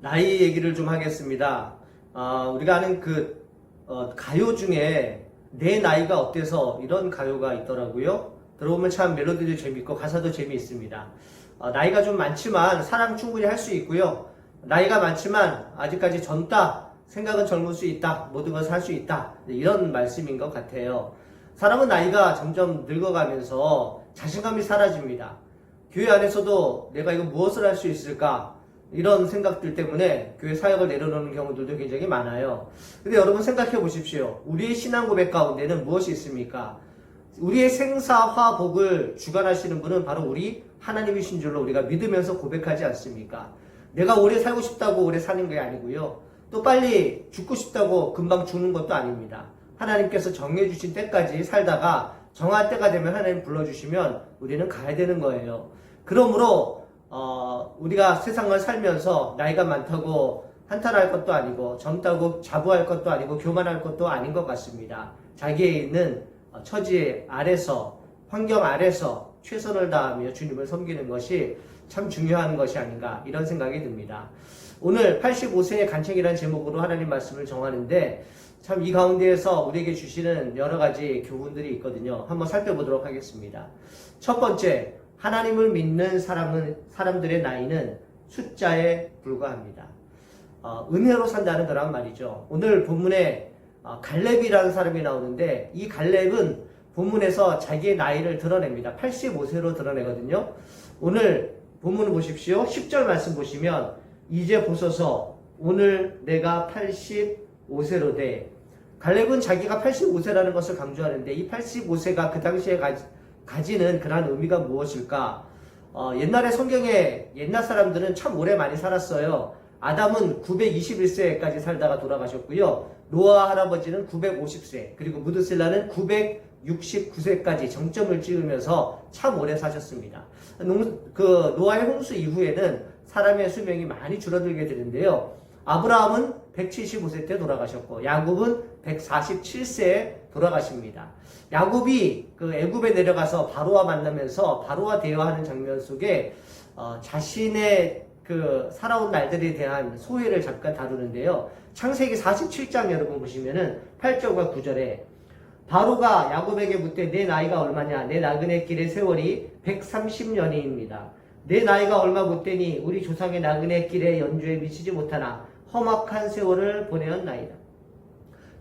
나이 얘기를 좀 하겠습니다. 우리가 아는 가요 중에 내 나이가 어때서 이런 가요가 있더라고요. 들어보면 참 멜로디도 재밌고 가사도 재미있습니다. 나이가 좀 많지만 사랑 충분히 할 수 있고요. 나이가 많지만 아직까지 젊다. 생각은 젊을 수 있다. 모든 것을 할 수 있다. 이런 말씀인 것 같아요. 사람은 나이가 점점 늙어가면서 자신감이 사라집니다. 교회 안에서도 내가 이거 무엇을 할 수 있을까? 이런 생각들 때문에 교회 사역을 내려놓는 경우들도 굉장히 많아요. 근데 여러분 생각해 보십시오. 우리의 신앙 고백 가운데는 무엇이 있습니까? 우리의 생사화복을 주관하시는 분은 바로 우리 하나님이신 줄로 우리가 믿으면서 고백하지 않습니까? 내가 오래 살고 싶다고 오래 사는 게 아니고요. 또 빨리 죽고 싶다고 금방 죽는 것도 아닙니다. 하나님께서 정해주신 때까지 살다가 정할 때가 되면 하나님 불러주시면 우리는 가야 되는 거예요. 그러므로 우리가 세상을 살면서 나이가 많다고 한탄할 것도 아니고 젊다고 자부할 것도 아니고 교만할 것도 아닌 것 같습니다. 자기에 있는 처지 아래서 환경 아래서 최선을 다하며 주님을 섬기는 것이 참 중요한 것이 아닌가 이런 생각이 듭니다. 오늘 85세의 간청이라는 제목으로 하나님 말씀을 정하는데 참 이 가운데에서 우리에게 주시는 여러 가지 교훈들이 있거든요. 한번 살펴보도록 하겠습니다. 첫 번째, 하나님을 믿는 사람들의 나이는 숫자에 불과합니다. 은혜로 산다는 그런 말이죠. 오늘 본문에 갈렙이라는 사람이 나오는데 이 갈렙은 본문에서 자기의 나이를 드러냅니다. 85세로 드러내거든요. 오늘 본문을 보십시오. 10절 말씀 보시면 이제 보소서 오늘 내가 85세로 돼. 갈렙은 자기가 85세라는 것을 강조하는데 이 85세가 그 당시에 가지는 그러한 의미가 무엇일까? 옛날에 성경에 옛날 사람들은 참 오래 많이 살았어요. 아담은 921세까지 살다가 돌아가셨고요. 노아 할아버지는 950세, 그리고 무드셀라는 969세까지 정점을 찍으면서 참 오래 사셨습니다. 노아의 홍수 이후에는 사람의 수명이 많이 줄어들게 되는데요. 아브라함은 175세 때 돌아가셨고 야곱은 147세에 돌아가십니다. 야곱이 애굽에 내려가서 바로와 만나면서 바로와 대화하는 장면 속에 자신의 살아온 날들에 대한 소회를 잠깐 다루는데요. 창세기 47장 여러분 보시면은 8절과 9절에 바로가 야곱에게 묻되 내 나이가 얼마냐? 내 나그네 길의 세월이 130년이입니다. 내 나이가 얼마 못되니 우리 조상의 나그네 길의 연주에 미치지 못하나 험악한 세월을 보내었나이다.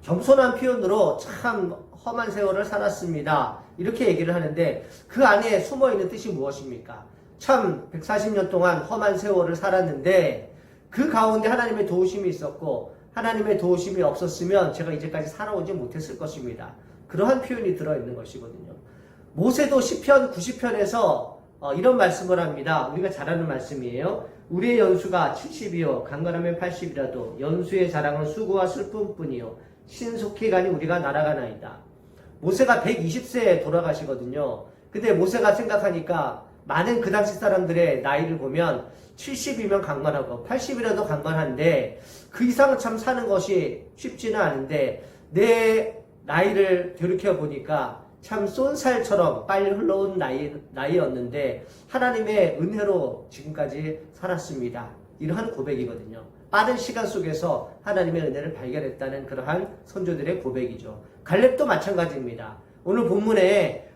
겸손한 표현으로 참 험한 세월을 살았습니다. 이렇게 얘기를 하는데 그 안에 숨어있는 뜻이 무엇입니까? 참 140년 동안 험한 세월을 살았는데 그 가운데 하나님의 도우심이 있었고 하나님의 도우심이 없었으면 제가 이제까지 살아오지 못했을 것입니다. 그러한 표현이 들어있는 것이거든요. 모세도 시편 90편에서 이런 말씀을 합니다. 우리가 잘 아는 말씀이에요. 우리의 연수가 70이요 강건하면 80이라도 연수의 자랑은 수고와 슬픔뿐이요 신속히 가니 우리가 날아가나이다. 모세가 120세에 돌아가시거든요. 근데 모세가 생각하니까 많은 그 당시 사람들의 나이를 보면 70이면 강건하고 80이라도 강건한데 그 이상은 참 사는 것이 쉽지는 않은데 내 나이를 돌이켜 보니까 참 쏜살처럼 빨리 흘러온 나이였는데 하나님의 은혜로 지금까지 살았습니다. 이러한 고백이거든요. 빠른 시간 속에서 하나님의 은혜를 발견했다는 그러한 선조들의 고백이죠. 갈렙도 마찬가지입니다. 오늘 본문에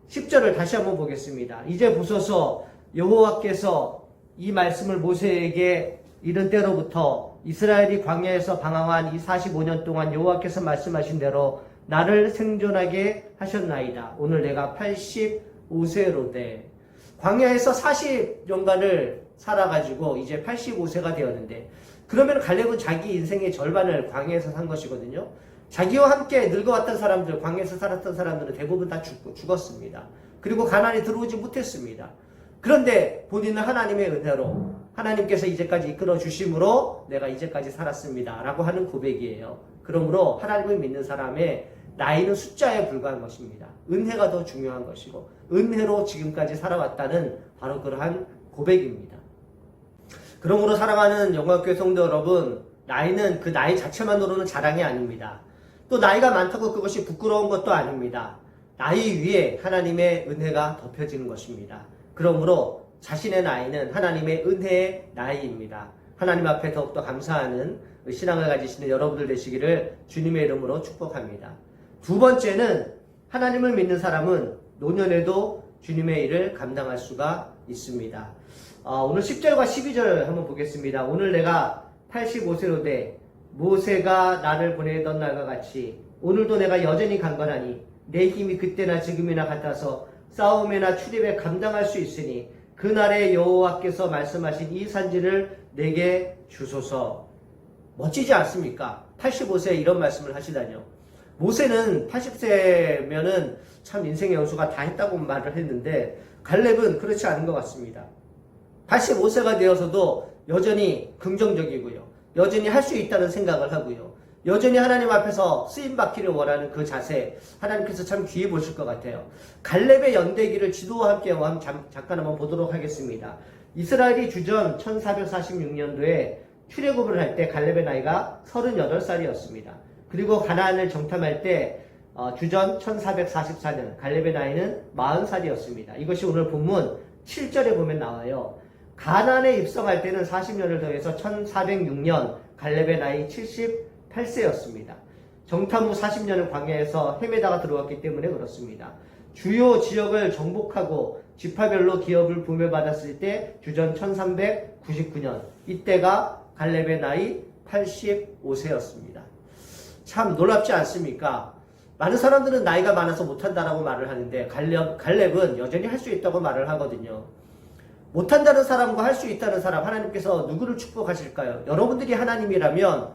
10절을 다시 한번 보겠습니다. 이제 보소서 여호와께서 이 말씀을 모세에게 이른 때로부터 이스라엘이 광야에서 방황한 이 45년 동안 여호와께서 말씀하신 대로 나를 생존하게 하셨나이다. 오늘 내가 85세로 돼. 광야에서 40년간을 살아가지고 이제 85세가 되었는데 그러면 갈렙은 자기 인생의 절반을 광야에서 산 것이거든요. 자기와 함께 늙어왔던 사람들, 광야에서 살았던 사람들은 대부분 다 죽었습니다. 그리고 가나안에 들어오지 못했습니다. 그런데 본인은 하나님의 은혜로 하나님께서 이제까지 이끌어 주심으로 내가 이제까지 살았습니다. 라고 하는 고백이에요. 그러므로 하나님을 믿는 사람의 나이는 숫자에 불과한 것입니다. 은혜가 더 중요한 것이고 은혜로 지금까지 살아왔다는 바로 그러한 고백입니다. 그러므로 사랑하는 영광교회 성도 여러분, 나이는 그 나이 자체만으로는 자랑이 아닙니다. 또 나이가 많다고 그것이 부끄러운 것도 아닙니다. 나이 위에 하나님의 은혜가 덮여지는 것입니다. 그러므로 자신의 나이는 하나님의 은혜의 나이입니다. 하나님 앞에 더욱더 감사하는 신앙을 가지시는 여러분들 되시기를 주님의 이름으로 축복합니다. 두 번째는 하나님을 믿는 사람은 노년에도 주님의 일을 감당할 수가 있습니다. 오늘 10절과 12절 한번 보겠습니다. 오늘 내가 85세로 돼 모세가 나를 보내던 날과 같이 오늘도 내가 여전히 강건하니 내 힘이 그때나 지금이나 같아서 싸움이나 출입에 감당할 수 있으니 그날에 여호와께서 말씀하신 이 산지를 내게 주소서. 멋지지 않습니까? 85세에 이런 말씀을 하시다니요. 모세는 80세면은 참 인생의 연수가 다 했다고 말을 했는데 갈렙은 그렇지 않은 것 같습니다. 85세가 되어서도 여전히 긍정적이고요. 여전히 할 수 있다는 생각을 하고요. 여전히 하나님 앞에서 쓰임받기를 원하는 그 자세, 하나님께서 참 귀해 보실 것 같아요. 갈렙의 연대기를 지도와 함께 잠깐 한번 보도록 하겠습니다. 이스라엘이 주전 1446년도에 출애굽을 할 때 갈렙의 나이가 38살이었습니다. 그리고 가나안을 정탐할 때 주전 1444년 갈렙의 나이는 40살이었습니다. 이것이 오늘 본문 7절에 보면 나와요. 가나안에 입성할 때는 40년을 더해서 1406년 갈렙의 나이 78세였습니다. 정탐 후 40년을 광야에서 헤매다가 들어왔기 때문에 그렇습니다. 주요 지역을 정복하고 지파별로 기업을 부여받았을 때 주전 1399년 이때가 갈렙의 나이 85세였습니다. 참 놀랍지 않습니까? 많은 사람들은 나이가 많아서 못한다라고 말을 하는데 갈렙은 여전히 할 수 있다고 말을 하거든요. 못한다는 사람과 할 수 있다는 사람 하나님께서 누구를 축복하실까요? 여러분들이 하나님이라면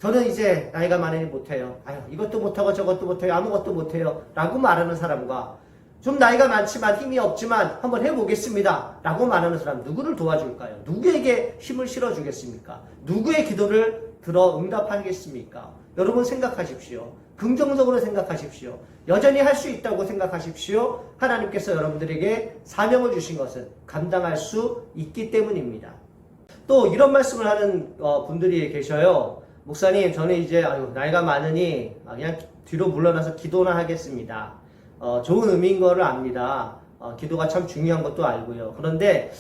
저는 이제 나이가 많으니 못해요. 이것도 못하고 저것도 못해요. 아무것도 못해요. 라고 말하는 사람과 좀 나이가 많지만 힘이 없지만 한번 해보겠습니다. 라고 말하는 사람 누구를 도와줄까요? 누구에게 힘을 실어주겠습니까? 누구의 기도를 들어 응답하겠습니까? 여러분 생각하십시오. 긍정적으로 생각하십시오. 여전히 할 수 있다고 생각하십시오. 하나님께서 여러분들에게 사명을 주신 것은 감당할 수 있기 때문입니다. 또 이런 말씀을 하는 분들이 계셔요. 목사님, 저는 이제 나이가 많으니 그냥 뒤로 물러나서 기도나 하겠습니다. 좋은 의미인 거를 압니다. 기도가 참 중요한 것도 알고요. 그런데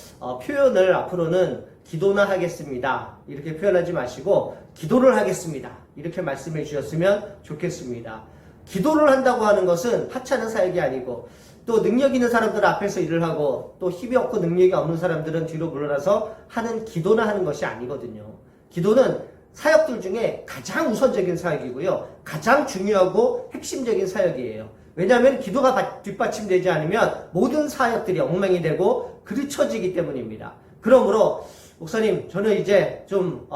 표현을 앞으로는 기도나 하겠습니다. 이렇게 표현하지 마시고 기도를 하겠습니다. 이렇게 말씀해 주셨으면 좋겠습니다. 기도를 한다고 하는 것은 하찮은 사역이 아니고 또 능력 있는 사람들 앞에서 일을 하고 또 힘이 없고 능력이 없는 사람들은 뒤로 물러나서 하는 기도나 하는 것이 아니거든요. 기도는 사역들 중에 가장 우선적인 사역이고요. 가장 중요하고 핵심적인 사역이에요. 왜냐하면 기도가 뒷받침되지 않으면 모든 사역들이 엉망이 되고 그르쳐지기 때문입니다. 그러므로 목사님, 저는 이제 좀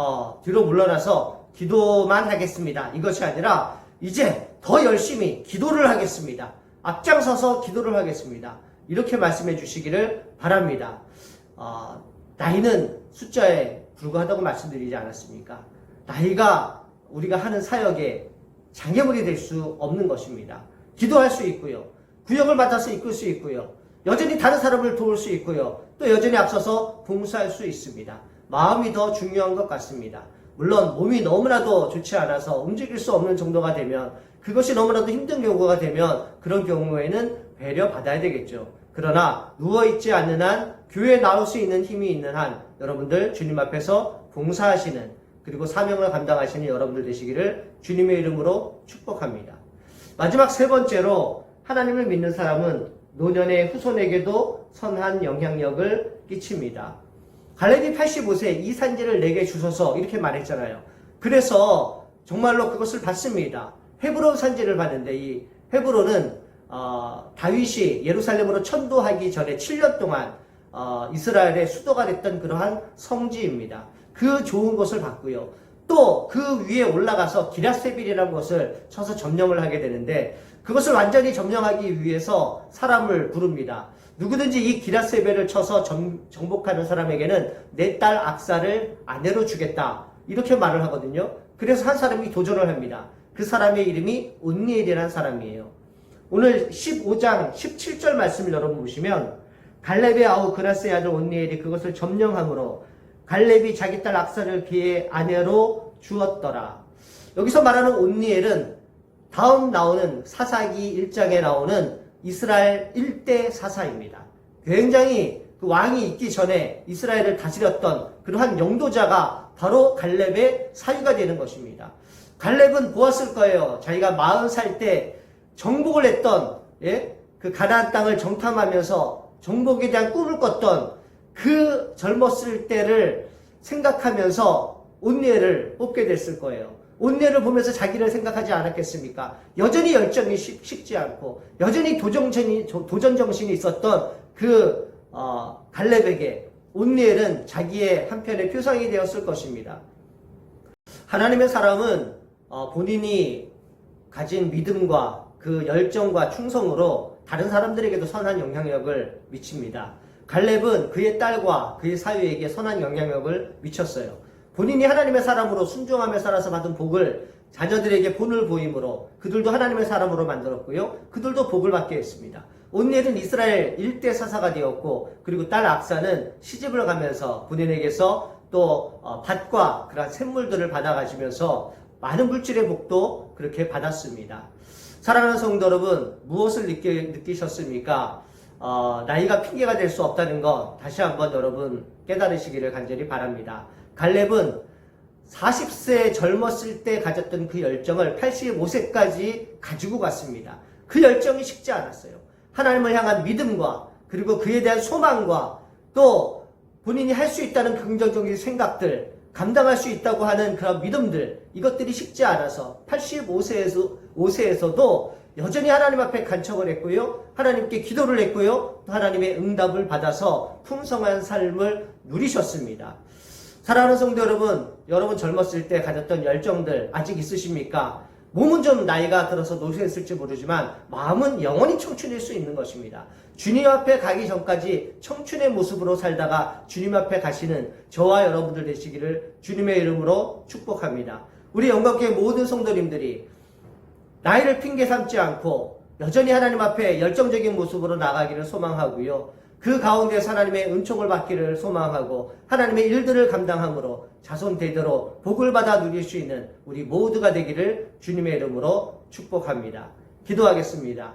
뒤로 물러나서 기도만 하겠습니다. 이것이 아니라 이제 더 열심히 기도를 하겠습니다. 앞장서서 기도를 하겠습니다. 이렇게 말씀해 주시기를 바랍니다. 나이는 숫자에 불과하다고 말씀드리지 않았습니까? 나이가 우리가 하는 사역에 장애물이 될 수 없는 것입니다. 기도할 수 있고요. 구역을 맡아서 이끌 수 있고요. 여전히 다른 사람을 도울 수 있고요. 또 여전히 앞서서 봉사할 수 있습니다. 마음이 더 중요한 것 같습니다. 물론 몸이 너무나도 좋지 않아서 움직일 수 없는 정도가 되면, 그것이 너무나도 힘든 경우가 되면 그런 경우에는 배려받아야 되겠죠. 그러나 누워있지 않는 한, 교회에 나올 수 있는 힘이 있는 한 여러분들 주님 앞에서 봉사하시는, 그리고 사명을 감당하시는 여러분들 되시기를 주님의 이름으로 축복합니다. 마지막 세 번째로, 하나님을 믿는 사람은 노년의 후손에게도 선한 영향력을 끼칩니다. 갈렙이 85세 이 산지를 내게 주소서 이렇게 말했잖아요. 그래서 정말로 그것을 받습니다. 헤브론 산지를 받는데, 이 헤브론은 다윗이 예루살렘으로 천도하기 전에 7년 동안 이스라엘의 수도가 됐던 그러한 성지입니다. 그 좋은 곳을 받고요. 또 그 위에 올라가서 기럇세빌이라는 것을 쳐서 점령을 하게 되는데, 그것을 완전히 점령하기 위해서 사람을 부릅니다. 누구든지 이 기럇세벨을 쳐서 정복하는 사람에게는 내 딸 악사를 아내로 주겠다, 이렇게 말을 하거든요. 그래서 한 사람이 도전을 합니다. 그 사람의 이름이 온니엘이라는 사람이에요. 오늘 15장 17절 말씀을 여러분 보시면, 갈렙의 아우 그나스의 아들 온니엘이 그것을 점령함으로 갈렙이 자기 딸 악사를 그의 아내로 주었더라. 여기서 말하는 온니엘은 다음 나오는 사사기 1장에 나오는 이스라엘 1대 사사입니다. 굉장히 그 왕이 있기 전에 이스라엘을 다스렸던 그러한 영도자가 바로 갈렙의 사위가 되는 것입니다. 갈렙은 보았을 거예요. 자기가 40살 때 정복을 했던 그 가나안 땅을 정탐하면서 정복에 대한 꿈을 꿨던 그 젊었을 때를 생각하면서 온니엘을 뽑게 됐을 거예요. 온니엘을 보면서 자기를 생각하지 않았겠습니까? 여전히 열정이 식지 않고 여전히 도전 정신이 있었던 그 갈렙에게 온니엘은 자기의 한편의 표상이 되었을 것입니다. 하나님의 사람은 본인이 가진 믿음과 그 열정과 충성으로 다른 사람들에게도 선한 영향력을 미칩니다. 갈렙은 그의 딸과 그의 사위에게 선한 영향력을 미쳤어요. 본인이 하나님의 사람으로 순종하며 살아서 받은 복을 자녀들에게 본을 보임으로 그들도 하나님의 사람으로 만들었고요. 그들도 복을 받게 했습니다. 온니엘은 이스라엘 일대 사사가 되었고, 그리고 딸 악사는 시집을 가면서 본인에게서 또 밭과 그러한 샘물들을 받아가시면서 많은 물질의 복도 그렇게 받았습니다. 사랑하는 성도 여러분, 무엇을 느끼셨습니까? 나이가 핑계가 될 수 없다는 것 다시 한번 여러분 깨달으시기를 간절히 바랍니다. 갈렙은 40세 젊었을 때 가졌던 그 열정을 85세까지 가지고 갔습니다. 그 열정이 식지 않았어요. 하나님을 향한 믿음과 그리고 그에 대한 소망과 또 본인이 할 수 있다는 긍정적인 생각들, 감당할 수 있다고 하는 그런 믿음들, 이것들이 식지 않아서 85세에서도 여전히 하나님 앞에 간청을 했고요. 하나님께 기도를 했고요. 또 하나님의 응답을 받아서 풍성한 삶을 누리셨습니다. 사랑하는 성도 여러분, 여러분 젊었을 때 가졌던 열정들 아직 있으십니까? 몸은 좀 나이가 들어서 노쇠했을지 모르지만 마음은 영원히 청춘일 수 있는 것입니다. 주님 앞에 가기 전까지 청춘의 모습으로 살다가 주님 앞에 가시는 저와 여러분들 되시기를 주님의 이름으로 축복합니다. 우리 영광교회 모든 성도님들이 나이를 핑계 삼지 않고 여전히 하나님 앞에 열정적인 모습으로 나가기를 소망하고요. 그 가운데서 하나님의 은총을 받기를 소망하고 하나님의 일들을 감당함으로 자손 대대로 복을 받아 누릴 수 있는 우리 모두가 되기를 주님의 이름으로 축복합니다. 기도하겠습니다.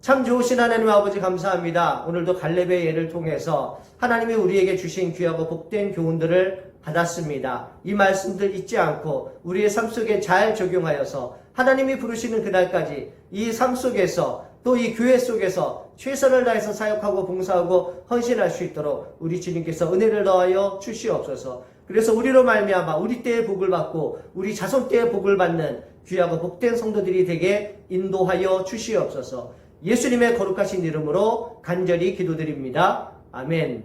참 좋으신 하나님 아버지 감사합니다. 오늘도 갈렙의 예를 통해서 하나님이 우리에게 주신 귀하고 복된 교훈들을 받았습니다. 이 말씀들 잊지 않고 우리의 삶 속에 잘 적용하여서 하나님이 부르시는 그날까지 이 삶 속에서 또 이 교회 속에서 최선을 다해서 사역하고 봉사하고 헌신할 수 있도록 우리 주님께서 은혜를 더하여 주시옵소서. 그래서 우리로 말미암아 우리 때의 복을 받고 우리 자손 때의 복을 받는 귀하고 복된 성도들이 되게 인도하여 주시옵소서. 예수님의 거룩하신 이름으로 간절히 기도드립니다. 아멘.